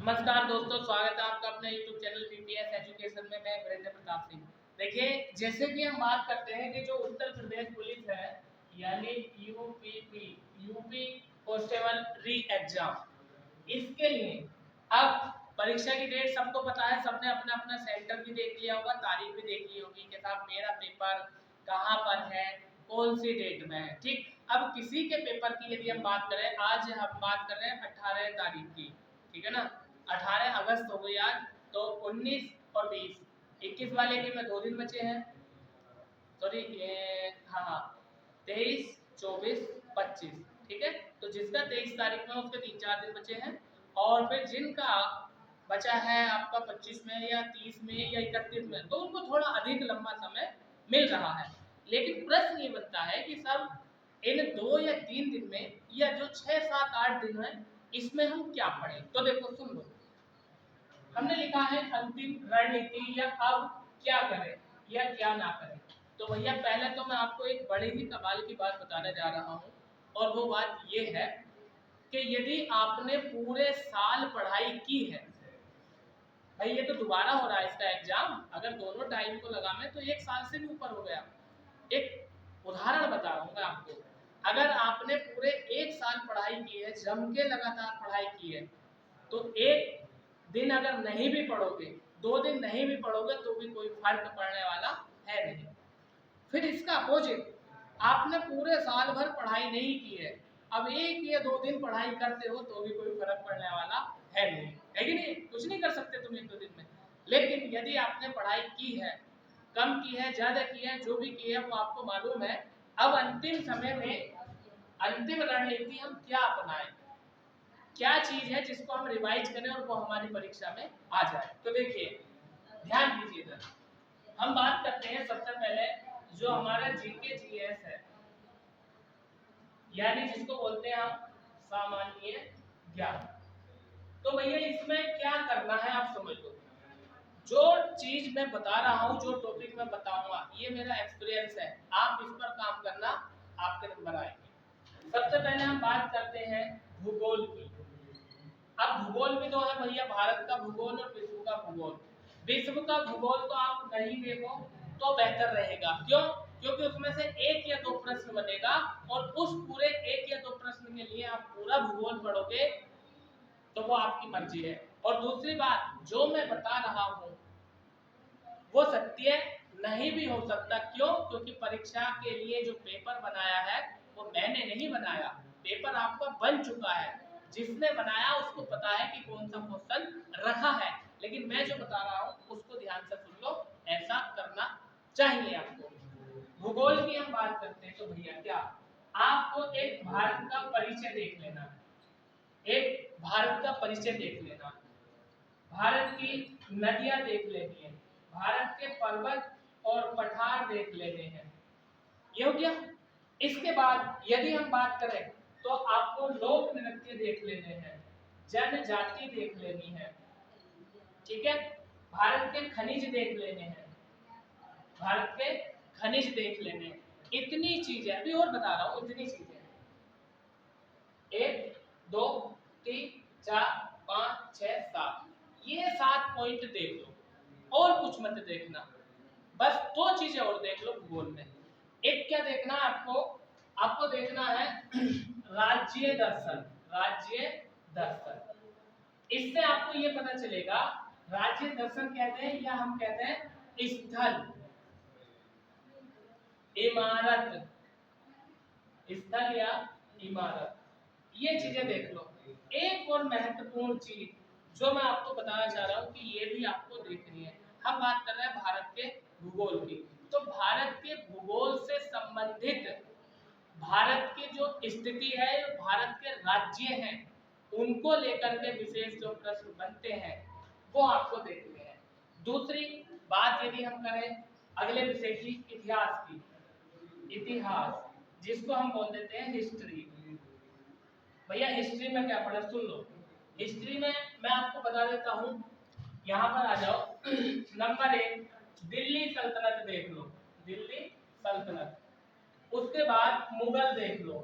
नमस्कार दोस्तों, स्वागत है आपका अपने YouTube चैनल पीपीएस एजुकेशन में। मैं वीरेंद्र प्रताप सिंह। देखिए, जैसे कि हम बात करते हैं कि जो उत्तर प्रदेश पुलिस है यानी यूपीपी यूपी कांस्टेबल री एग्जाम, इसके लिए अब परीक्षा की डेट सबको पता है। सबने अपना अपना सेंटर भी देख लिया होगा, तारीख भी देख ली होगी कि साहब मेरा पेपर कहाँ पर है, कौन सी डेट में है। ठीक, अब किसी के पेपर की यदि हम बात करें, आज हम बात कर रहे हैं 18 तारीख की, ठीक है ना। 18 अगस्त हो गई आज, तो 19 और 20, 21 वाले के में 2 दिन बचे हैं। सॉरी, हाँ, 23, 24, 25, ठीक है। तो जिसका 23 तारीख में उसके 3-4 दिन बचे हैं, और फिर जिनका बचा है आपका 25 में या 30 में या 31 में, तो उनको थोड़ा अधिक लंबा समय मिल रहा है। लेकिन प्रश्न ये बनता है कि सब इन 2 या 3 दिन में या जो 6, 7, 8 दिन है, इसमें हम क्या पढ़ें। तो देखो, सुन लो, हमने लिखा है अंतिम रणनीति या अब क्या करें या क्या ना करें। तो भैया, पहले तो मैं आपको एक बड़ी ही कमाल की बात बताने जा रहा हूँ, और वो बात ये है कि यदि आपने पूरे साल पढ़ाई की है, भाई ये तो दोबारा हो रहा है इसका एग्जाम, अगर दोनों टाइम को लगावे तो 1 साल से भी ऊपर हो गया। एक उदाहरण बता रहा हूँ मैं आपको। अगर आपने पूरे 1 साल पढ़ाई की है, जम के लगातार पढ़ाई की है, तो एक दिन अगर नहीं भी पढ़ोगे, 2 दिन नहीं भी पढ़ोगे, तो भी कोई फर्क पड़ने वाला है नहीं। फिर इसका अपोजिट, आपने पूरे साल भर पढ़ाई नहीं की है, अब 1 या 2 दिन पढ़ाई करते हो तो भी कोई फर्क पड़ने वाला है नहीं, है कि नहीं। कुछ नहीं कर सकते तुम 1-2 दिन में। लेकिन यदि आपने पढ़ाई की है, कम की है, ज्यादा की है, जो भी की है वो आपको मालूम है, अब अंतिम समय में अंतिम रणनीति हम क्या अपनाएं, क्या चीज है जिसको हम रिवाइज करें और वो हमारी परीक्षा में आ जाए। तो देखिए, ध्यान दीजिएगा, हम बात करते हैं सबसे पहले जो हमारा जीके जीएस है, यानी जिसको बोलते हैं हम सामान्य ज्ञान। तो भैया, इसमें क्या करना है आप समझ लो। जो चीज मैं बता रहा हूँ, जो टॉपिक मैं बताऊंगा, ये मेरा एक्सपीरियंस है, आप इस पर काम करना, आपके नंबर आएंगे। सबसे पहले हम बात करते हैं भूगोल की। अब भूगोल भी तो है भैया, भारत का भूगोल और विश्व का भूगोल। विश्व का भूगोल तो आप नहीं देखो तो बेहतर रहेगा। क्यों? क्योंकि उसमें से 1 या 2 प्रश्न बनेगा, और उस पूरे 1 या 2 प्रश्न के लिए आप पूरा भूगोल पढ़ोगे तो वो आपकी मर्जी है। और दूसरी बात, जो मैं बता रहा हूँ वो सत्य नहीं भी हो सकता। क्यों? क्योंकि परीक्षा के लिए जो पेपर बनाया है वो मैंने नहीं बनाया, पेपर आपका बन चुका है। जिसने बनाया उसको पता है कि कौन सा क्वेश्चन रखा है, लेकिन मैं जो बता रहा हूँ उसको ध्यान से सुन लो, ऐसा करना चाहिए आपको। भूगोल की हम बात करते हैं तो भैया, क्या आपको एक भारत का परिचय देख लेना है, एक भारत का परिचय देख लेना, भारत की नदियां देख लेनी है, भारत के पर्वत और पठार देख लेने हैं, ये हो गया। इसके बाद यदि हम बात करें तो आपको लोक नृत्य देख लेने हैं, जनजाति देख लेनी है, ठीक है। भारत के खनिज देख लेने हैं, भारत के खनिज देख लेने हैं। इतनी चीजें, अभी और बता रहा हूँ, इतनी चीजें 1, 2, 3, 4, 5, 6, 7, ये 7 पॉइंट देख लो और कुछ मत देखना। बस 2 चीजें और देख लो भूगोल में। एक क्या देखना है आपको? आपको देखना है राज्य दर्शन, राज्य दर्शन। इससे आपको ये पता चलेगा, राज्य दर्शन कहते हैं या हम कहते हैं स्थल, इमारत, स्थल या इमारत, ये चीजें देख लो। एक और महत्वपूर्ण चीज जो मैं आपको बताना चाह रहा हूँ कि ये भी आपको देखनी है। हम बात कर रहे हैं भारत के भूगोल की, तो भारत के भूगोल से संबंधित भारत की जो स्थिति है, भारत के राज्य हैं, उनको लेकर के विशेष जो प्रश्न बनते हैं वो आपको देखने हैं। दूसरी बात यदि हम करें अगले विषय की, इतिहास की, इतिहास जिसको हम बोल देते हैं हिस्ट्री। भैया, हिस्ट्री में क्या पढ़ा, सुन लो। हिस्ट्री में मैं आपको बता देता हूँ, यहाँ पर आ जाओ। नंबर 1, दिल्ली सल्तनत देख लो, दिल्ली सल्तनत। उसके बाद मुगल देख लो,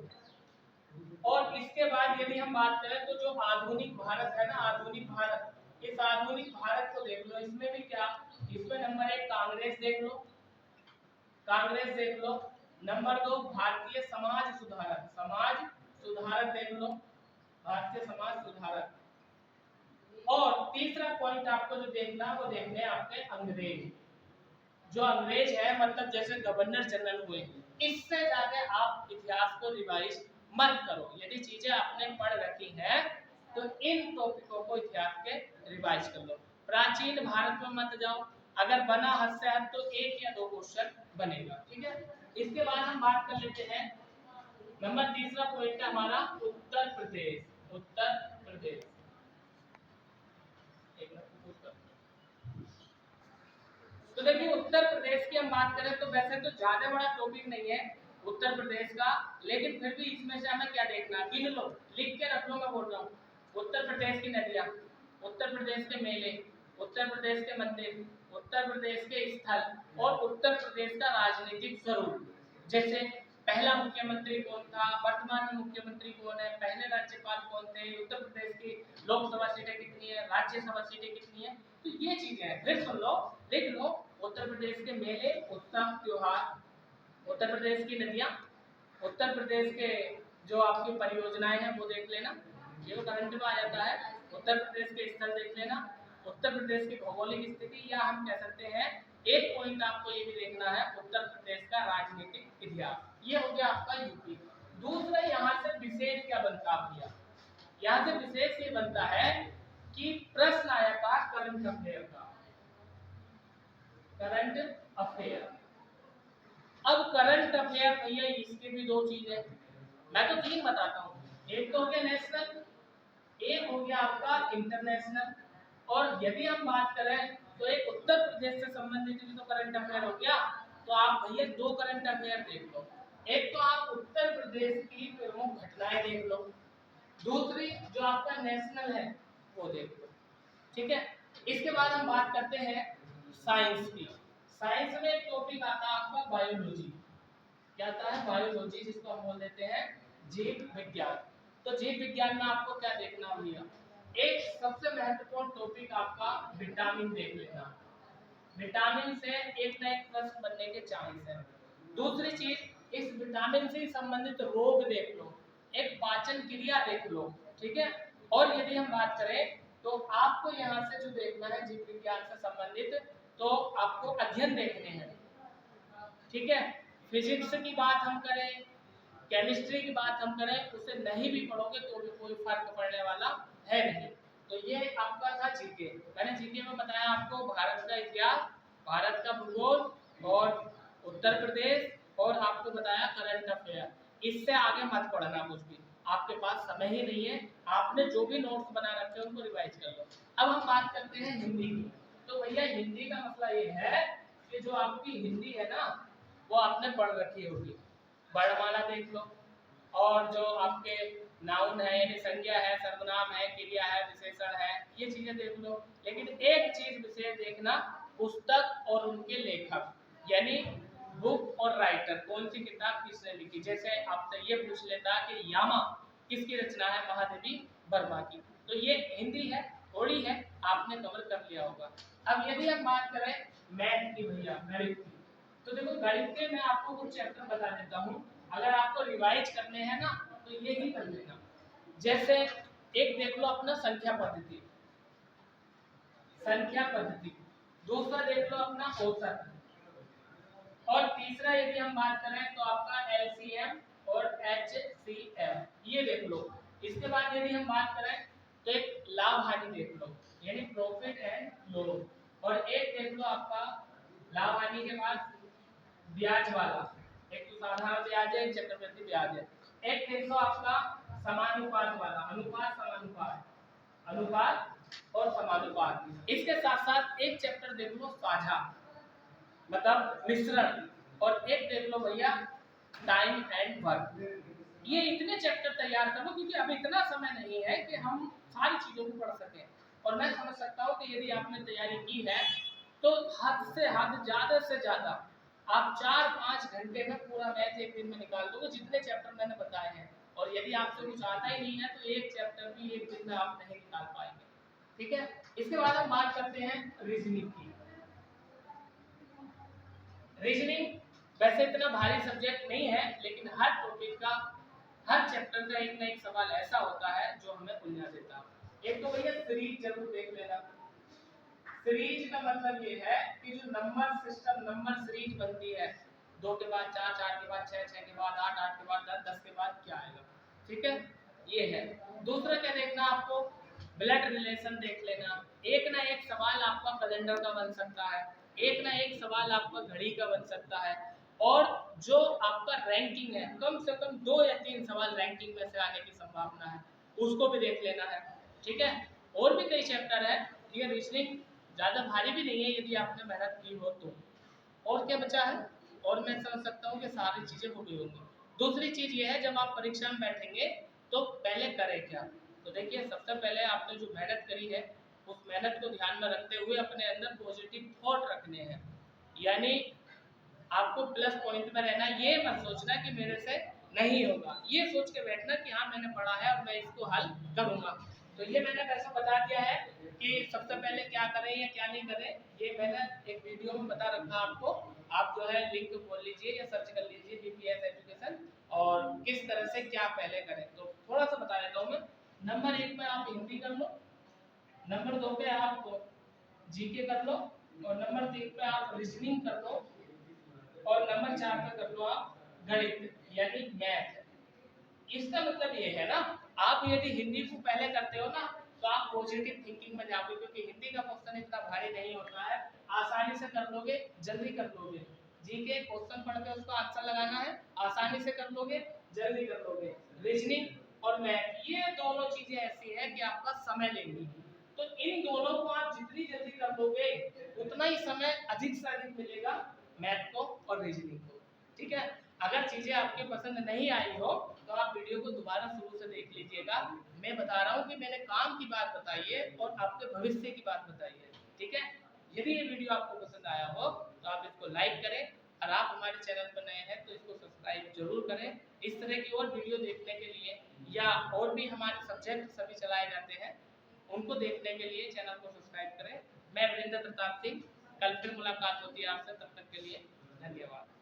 और इसके बाद यदि हम बात करें तो जो आधुनिक भारत है ना, आधुनिक भारत, इस आधुनिक भारत को देख लो, इसमें भी क्या, इसमें नंबर 1 कांग्रेस देख लो, कांग्रेस देख लो। नंबर 2 भारतीय समाज सुधारक, समाज सुधारक देख लो, भारतीय समाज सुधारक। और तीसरा पॉइंट आपको जो देखना वो देखने आपके अंग्रेज, जो अंग्रेज है मतलब जैसे गवर्नर जनरल हुए, इससे ज्यादा आप इतिहास को रिवाइज मत करो। यदि चीजें आपने पढ़ रखी हैं तो इन टॉपिकों को इतिहास के रिवाइज कर लो। प्राचीन भारत में मत जाओ, अगर बना हद से हद तो 1 या 2 क्वेश्चन बनेगा, ठीक है। इसके बाद हम बात कर लेते हैं नंबर तीसरा पॉइंट है हमारा उत्तर प्रदेश, उत्तर प्रदेश। तो देखिए उत्तर प्रदेश की हम बात करें तो वैसे तो ज्यादा बड़ा टॉपिक नहीं है उत्तर प्रदेश का, लेकिन फिर भी इसमें से हमें क्या देखना, गिन लो, लिख के रख लो। मैं बोल रहा हूँ उत्तर प्रदेश की नदियाँ, उत्तर प्रदेश के मेले, उत्तर प्रदेश के मंदिर, उत्तर प्रदेश के स्थल और उत्तर प्रदेश का राजनीतिक स्वरूप। जैसे पहला मुख्यमंत्री कौन था, वर्तमान में मुख्यमंत्री कौन है, पहले राज्यपाल कौन थे, उत्तर प्रदेश की लोकसभा सीटें कितनी है, राज्यसभा सीटें कितनी है, तो ये चीजें हैं। फिर सुन लो, लिख लो, उत्तर प्रदेश के मेले, उत्सव, त्योहार, उत्तर प्रदेश की नदियाँ, उत्तर प्रदेश के जो आपकी परियोजनाएं हैं वो देख लेना, ये करंट में आ जाता है। उत्तर प्रदेश के स्थल देख लेना, उत्तर प्रदेश की भौगोलिक स्थिति, या हम कह सकते हैं एक पॉइंट आपको ये भी देखना है उत्तर प्रदेश का राजनीतिक इतिहास। ये हो गया आपका यूपी। दूसरा यहाँ से विशेष क्या बनता है, यहाँ से विशेष ये बनता है कि प्रश्न आया था करंट अफेयर का, करंट अफेयर। अब करंट अफेयर भैया इसके भी 2 चीजें, मैं तो 3 बताता हूँ, एक तो हो गया नेशनल, एक हो गया आपका इंटरनेशनल, और यदि हम बात करें तो एक उत्तर प्रदेश से संबंधित भी तो करंट अफेयर हो गया। तो आप भैया 2 करंट अफेयर देख लो, एक तो आप उत्तर प्रदेश की प्रमुख घटनाएं देख लो, दूसरी जो आपका नेशनल है वो देख लो, ठीक है। इसके बाद हम बात करते हैं साइंस की। साइंस में एक टॉपिक आता है आपका बायोलॉजी, क्या आता है, बायोलॉजी, जिसको हम बोल देते हैं जीव विज्ञान। तो जीव विज्ञान में आपको क्या देखना भैया, एक सबसे महत्वपूर्ण टॉपिक आपका विटामिन देख लेना, विटामिन से एक ना एक प्रश्न बनने के चांस है। दूसरी चीज इस विटामिन से संबंधित रोग देख लो, एक पाचन क्रिया देख लो, ठीक है। और यदि हम बात करें तो आपको यहाँ से जो देखना है जीव विज्ञान से संबंधित, तो आपको अध्ययन देखने हैं, ठीक है। फिजिक्स की बात हम करें, केमिस्ट्री की बात हम करें, उसे नहीं भी पढ़ोगे तो भी कोई फर्क पड़ने वाला है नहीं। तो ये आपका था जीके। मैंने जीके में बताया आपको भारत का इतिहास, भारत का भूगोल और उत्तर प्रदेश, और आपको बताया करंट अफेयर। इससे आगे मत पढ़ना कुछ भी, आपके पास समय ही नहीं है, आपने जो भी नोट्स बना रखे हैं उनको रिवाइज कर लो। अब हम बात करते हैं हिंदी की। तो भैया हिंदी का मसला ये है कि जो आपकी हिंदी है ना वो आपने पढ़ रखी होगी, वर्णमाला देख लो, और जो आपके नाउन है यानी संज्ञा है, सर्वनाम है, क्रिया है, विशेषण है, ये चीजें देख लो। लेकिन एक चीज विशेष देखना, पुस्तक और उनके लेखक, यानी बुक और राइटर, कौन सी किताब किसने लिखी। जैसे आपसे ये पूछ लेता कि यामा किसकी रचना है, महादेवी वर्मा की। तो ये हिंदी है, थोड़ी है, आपने कवर कर लिया होगा। अब यदि हम बात करें मैथ की भैया, गणित की, तो देखो गणित के मैं आपको कुछ चैप्टर बता देता हूँ, अगर आपको रिवाइज करने हैं ना तो ये ही कर लेना। जैसे एक देख लो अपना संख्या पद्धति, संख्या पद्धति, दूसरा देख लो अपना औसत, और तीसरा यदि हम बात करें तो आपका एलसीएम और एचसीएफ, ये देख लो। इसके बाद यदि हम बात करें तो एक लाभ हानि देख लो, यानी प्रॉफिट एंड लॉस, और एक देख लो आपका लाभ हानि के बाद ब्याज वाला, एक तो साधारण ब्याज है, एक चक्रवृद्धि ब्याज है। एक देख लो आपका समानुपात वाला, अनुपात समानुपात, अनुपात और समानुपात। इसके साथ साथ एक चैप्टर देख लो साझा, मतलब मिश्रण, और एक देख लो भैया टाइम एंड वर्क। ये इतने चैप्टर तैयार कर लो, क्योंकि अब इतना समय नहीं है कि हम सारी चीजों को पढ़ सकें। और मैं समझ सकता हूँ कि यदि आपने तैयारी की है तो हद से हद, ज्यादा से ज्यादा आप 4-5 घंटे में पूरा मैथ एक दिन में निकाल दोगे, जितने चैप्टर मैंने बताए हैं। और यदि आपसे कुछ आता ही नहीं है तो एक चैप्टर भी एक दिन में आप नहीं निकाल पाएंगे। ठीक है, इसके बाद हम बात करते हैं रीजनिंग की। रीजनिंग वैसे इतना भारी सब्जेक्ट नहीं है, लेकिन हर टॉपिक का, हर चैप्टर का एक ना एक सवाल ऐसा होता है जो हमें उलझा देता है। एक तो भैया सीरीज जरूर देख लेना। सीरीज का मतलब ये है कि जो नंबर सिस्टम, नंबर सीरीज बनती है, 2 के बाद 4, 4 के बाद 6, 6 के बाद 8, 8 के बाद 10, 10 के बाद क्या आएगा। ठीक है, ये है। दूसरा क्या देखना आपको, ब्लड रिलेशन देख लेना। एक ना एक सवाल आपका कैलेंडर का बन सकता है, एक ना एक सवाल आपका घड़ी का बन सकता है, और जो आपका रैंकिंग है, कम से कम 2 या 3 सवाल रैंकिंग में से आने की संभावना है, उसको भी देख लेना है। ठीक है, और भी कई चैप्टर है। ये रीजनिंग ज़्यादा भारी भी नहीं है यदि आपने मेहनत की हो तो। और क्या बचा है, और मैं समझ सकता हूँ कि सारी चीज़ें हो गई होंगी। दूसरी चीज़ ये है, जब आप परीक्षा में बैठेंगे तो पहले करें क्या। तो देखिए, सबसे पहले आपने जो मेहनत करी है उस मेहनत को ध्यान में रखते हुए अपने अंदर पॉजिटिव थॉट रखने हैं। यानी आपको प्लस पॉइंट में रहना, ये मत सोचना कि मेरे से नहीं होगा, ये सोच के बैठना कि हाँ मैंने पढ़ा है और मैं इसको हल करूँगा। तो ये मैंने वैसा बता दिया है कि सबसे पहले क्या करें या क्या नहीं करें, ये मैंने एक वीडियो में बता रखा आपको। आप जो है लिंक खोल लीजिए या सर्च कर लीजिए बीपीएस एजुकेशन, और किस तरह से क्या पहले करें। तो थोड़ा सा बता देता हूँ मैं। नंबर 1 पे आप हिंदी कर लो, नंबर 2 पे आप जीके कर लो, और नंबर 3 पे आप रीजनिंग कर लो, और नंबर 4 पे कर लो आप गणित यानी मैथ। इसका मतलब ये है ना, आप यदि हिंदी को पहले करते हो ना तो आप पॉजिटिव थिंकिंग में जाओगे, क्योंकि हिंदी का क्वेश्चन इतना भारी नहीं होता है, आसानी से कर लोगे, जल्दी कर लोगे। जीके क्वेश्चन पढ़ के उसका आंसर लगाना है, आसानी से कर लोगे, जल्दी कर लोगे। रीजनिंग और मैथ, ये दोनों चीजें ऐसी है कि आपका समय लेंगी, तो इन दोनों को आप जितनी जल्दी कर लोगे उतना ही समय अधिक से अधिक मिलेगा मैथ को और रीजनिंग को। ठीक है, अगर चीजें आपके पसंद नहीं आई हो तो आप वीडियो को दोबारा शुरू से देख लीजिएगा। मैं बता रहा हूँ कि मैंने काम की बात बताई है और आपके भविष्य की बात बताई है। ठीक है, यदि ये वीडियो आपको पसंद आया हो तो आप इसको लाइक करें, और आप हमारे चैनल पर नए हैं तो इसको सब्सक्राइब जरूर करें। इस तरह की और वीडियो देखने के लिए, या और भी हमारे सब्जेक्ट सभी चलाए जाते हैं, उनको देखने के लिए चैनल को सब्सक्राइब करें। मैं वीरेंद्र प्रताप सिंह, कल फिर मुलाकात होती है आपसे, तब तक के लिए धन्यवाद।